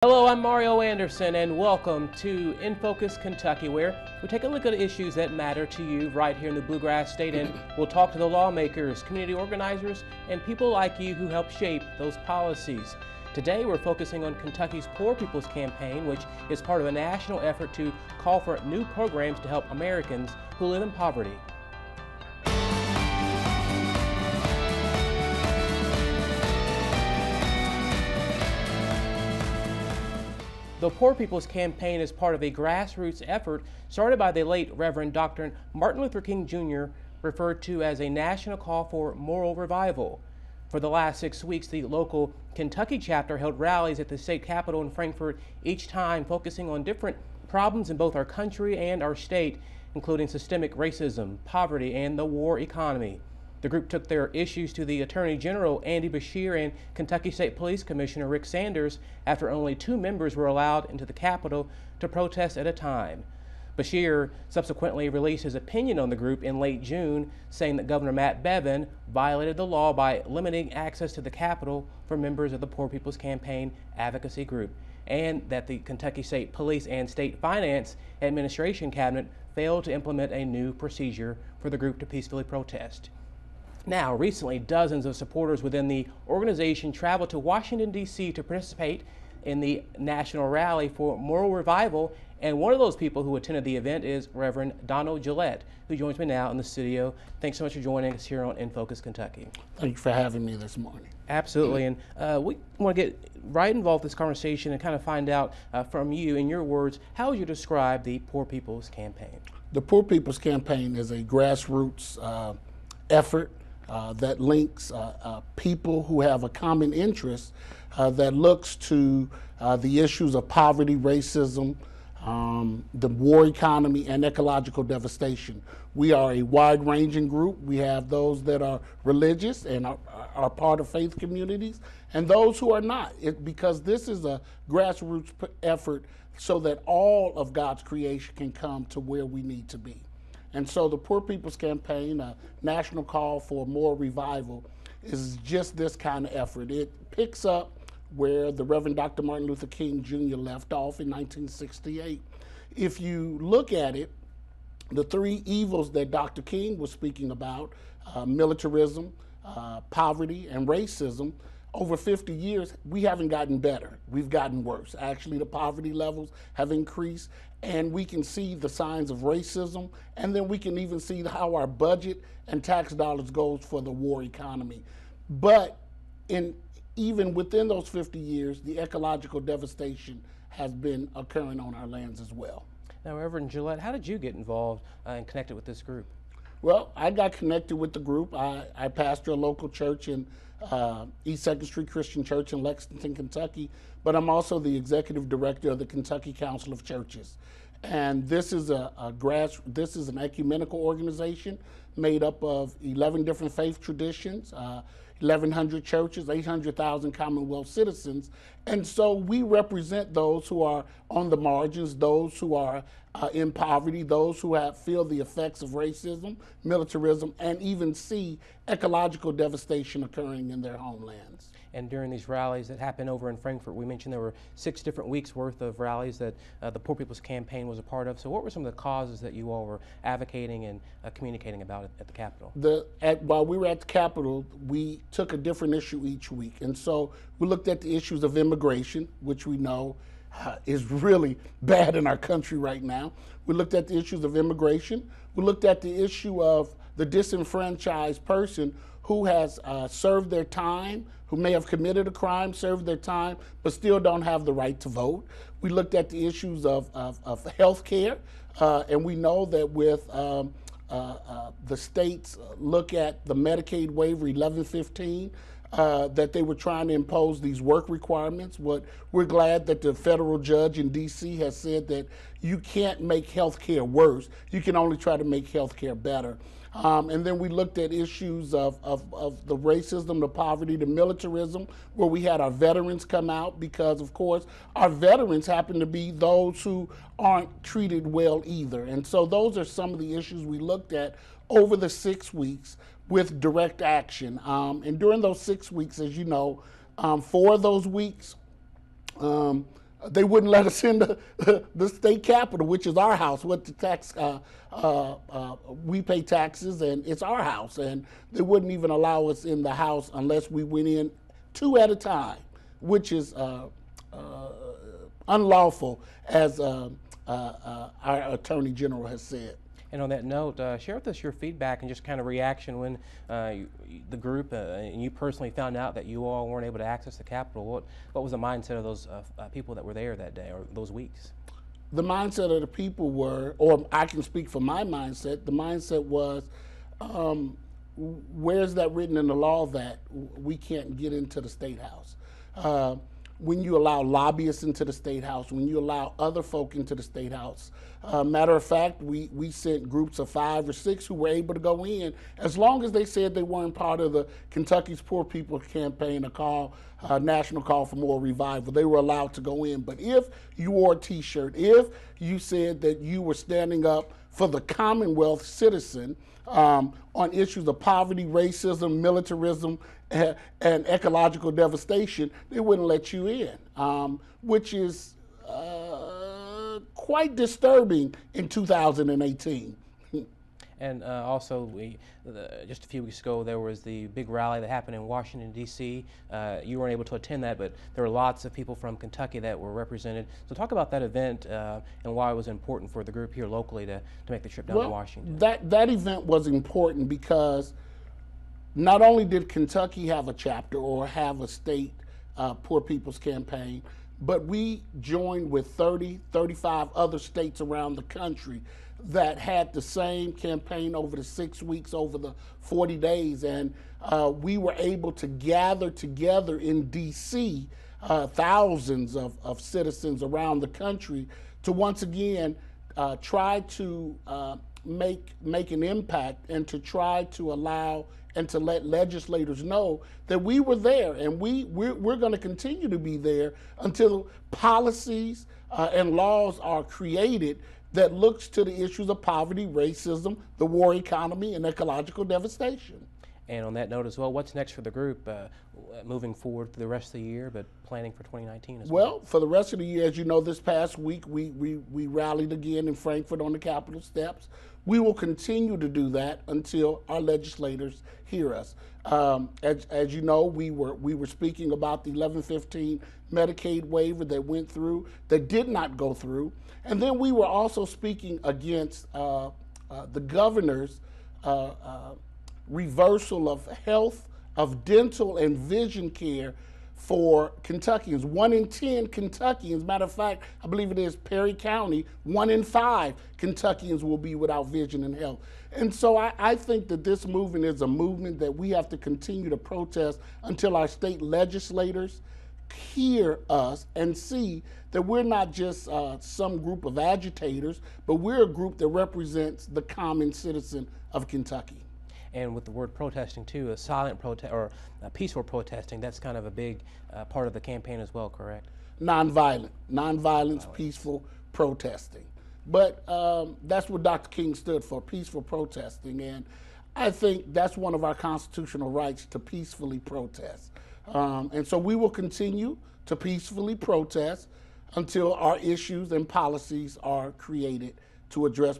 Hello, I'm Mario Anderson, and welcome to In Focus Kentucky, where we take a look at issues that matter to you right here in the Bluegrass State, and we'll talk to the lawmakers, community organizers, and people like you who help shape those policies. Today, we're focusing on Kentucky's Poor People's Campaign, which is part of a national effort to call for new programs to help Americans who live in poverty. The Poor People's Campaign is part of a grassroots effort started by the late Reverend Dr. Martin Luther King Jr., referred to as a national call for moral revival. For the last 6 weeks, the local Kentucky chapter held rallies at the state capitol in Frankfort, each time focusing on different problems in both our country and our state, including systemic racism, poverty, and the war economy. The group took their issues to the Attorney General Andy Beshear and Kentucky State Police Commissioner Rick Sanders after only 2 members were allowed into the Capitol to protest at a time. Beshear subsequently released his opinion on the group in late June, saying that Governor Matt Bevin violated the law by limiting access to the Capitol for members of the Poor People's Campaign advocacy group, and that the Kentucky State Police and State Finance Administration Cabinet failed to implement a new procedure for the group to peacefully protest. Now, recently, dozens of supporters within the organization traveled to Washington, D.C. to participate in the national rally for moral revival, and one of those people who attended the event is Reverend Donald Gillette, who joins me now in the studio. Thanks so much for joining us here on In Focus Kentucky. Thank you for having me this morning. Absolutely, and we want to get right involved in this conversation and kind of find out from you, in your words, how would you describe the Poor People's Campaign? The Poor People's Campaign is a grassroots effort that links people who have a common interest that looks to the issues of poverty, racism, the war economy, and ecological devastation. We are a wide-ranging group. We have those that are religious and are part of faith communities, and those who are not, because this is a grassroots effort so that all of God's creation can come to where we need to be. And so the Poor People's Campaign, a national call for more revival, is just this kind of effort. It picks up where the Reverend Dr. Martin Luther King Jr. left off in 1968. If you look at it, the 3 evils that Dr. King was speaking about, militarism, poverty, and racism, over 50 years, we haven't gotten better. We've gotten worse. Actually, the poverty levels have increased, and we can see the signs of racism, and then we can even see how our budget and tax dollars goes for the war economy. But even within those 50 years, the ecological devastation has been occurring on our lands as well. Now, Reverend Gillette, how did you get involved and connected with this group? Well, I got connected with the group. I pastor a local church in East 2nd Street Christian Church in Lexington, Kentucky, but I'm also the executive director of the Kentucky Council of Churches. And this is this is an ecumenical organization made up of 11 different faith traditions, 1,100 churches, 800,000 Commonwealth citizens. And so we represent those who are on the margins, those who are in poverty, those who feel the effects of racism, militarism, and even see ecological devastation occurring in their homelands. And during these rallies that happened over in Frankfort, we mentioned there were 6 different weeks worth of rallies that the Poor People's Campaign was a part of. So what were some of the causes that you all were advocating and communicating about at the Capitol? While we were at the Capitol, we took a different issue each week. And so we looked at the issues of immigration, which we know is really bad in our country right now. We looked at the issues of immigration. We looked at the issue of the disenfranchised person who has served their time, who may have committed a crime, served their time, but still don't have the right to vote. We looked at the issues of health care, and we know that with the states look at the Medicaid waiver 1115, that they were trying to impose these work requirements. We're glad that the federal judge in D.C. has said that you can't make health care worse. You can only try to make health care better. And then we looked at issues of the racism, the poverty, the militarism, where we had our veterans come out because, of course, our veterans happen to be those who aren't treated well either. And so those are some of the issues we looked at over the 6 weeks with direct action. And during those 6 weeks, as you know, 4 of those weeks, They wouldn't let us in the state capitol, which is our house. What the tax we pay taxes, and it's our house, and they wouldn't even allow us in the house unless we went in 2 at a time, which is unlawful, as our Attorney General has said. And on that note, share with us your feedback and just kind of reaction when the group and you personally found out that you all weren't able to access the Capitol. What was the mindset of those people that were there that day or those weeks? The mindset of the people were, or I can speak for my mindset, the mindset was, where's that written in the law that we can't get into the State House? When you allow lobbyists into the State House, when you allow other folk into the State House. Matter of fact, we sent groups of 5 or 6 who were able to go in, as long as they said they weren't part of the Kentucky's Poor People's Campaign, a national call for more revival. They were allowed to go in. But if you wore a T-shirt, if you said that you were standing up for the Commonwealth citizen on issues of poverty, racism, militarism, and ecological devastation, they wouldn't let you in, which is quite disturbing in 2018. And also, just a few weeks ago, there was the big rally that happened in Washington, D.C. You weren't able to attend that, but there were lots of people from Kentucky that were represented. So talk about that event and why it was important for the group here locally to make the trip down to Washington. That event was important because not only did Kentucky have a chapter or have a state Poor People's Campaign, but we joined with 30, 35 other states around the country that had the same campaign over the 6 weeks, over the 40 days. And we were able to gather together in D.C. Thousands of citizens around the country to once again try to make an impact and to try to allow and to let legislators know that we were there, and we're going to continue to be there until policies and laws are created that looks to the issues of poverty, racism, the war economy, and ecological devastation. And on that note as well, what's next for the group moving forward for the rest of the year, but planning for 2019 as well? Well, for the rest of the year, as you know, this past week we rallied again in Frankfort on the Capitol steps. We will continue to do that until our legislators hear us. As you know, we were speaking about the 1115 Medicaid waiver that went through, that did not go through. And then we were also speaking against the governor's reversal of health, of dental and vision care for Kentuckians. 1 in 10 Kentuckians, matter of fact, I believe it is Perry County, 1 in 5 Kentuckians will be without vision and health. And so I think that this movement is a movement that we have to continue to protest until our state legislators hear us and see that we're not just some group of agitators, but we're a group that represents the common citizen of Kentucky. And with the word protesting too, a silent protest or a peaceful protesting, that's kind of a big part of the campaign as well, correct? Nonviolence, peaceful protesting. But that's what Dr. King stood for, peaceful protesting. And I think that's one of our constitutional rights, to peacefully protest. And so we will continue to peacefully protest until our issues and policies are created to address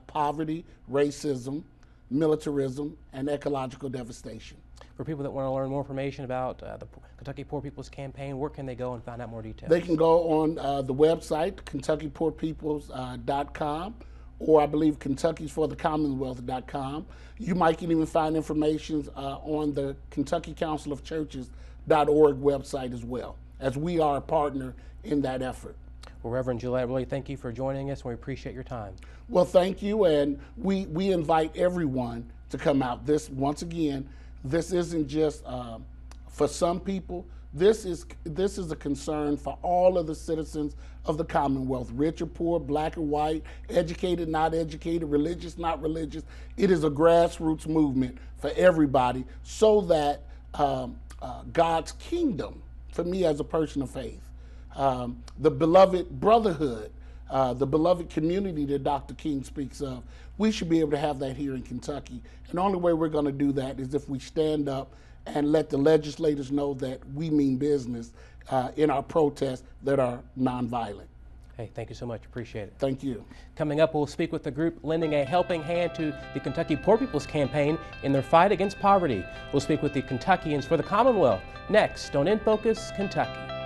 poverty, racism, militarism, and ecological devastation. For people that want to learn more information about the Kentucky Poor People's Campaign, where can they go and find out more details? They can go on the website, KentuckyPoorPeoples.com, or I believe Kentucky'sForTheCommonwealth.com. You might can even find information on the Kentucky Council of Churches.org website as well, as we are a partner in that effort. Well, Reverend Gillette, really thank you for joining us, and we appreciate your time. Well, thank you, and we invite everyone to come out. Once again, this isn't just for some people. This is a concern for all of the citizens of the Commonwealth, rich or poor, black or white, educated, not educated, religious, not religious. It is a grassroots movement for everybody, so that God's kingdom, for me as a person of faith, the beloved brotherhood, the beloved community that Dr. King speaks of, we should be able to have that here in Kentucky. And the only way we're going to do that is if we stand up and let the legislators know that we mean business in our protests that are nonviolent. Hey, thank you so much. Appreciate it. Thank you. Coming up, we'll speak with the group lending a helping hand to the Kentucky Poor People's Campaign in their fight against poverty. We'll speak with the Kentuckians for the Commonwealth next on In Focus Kentucky.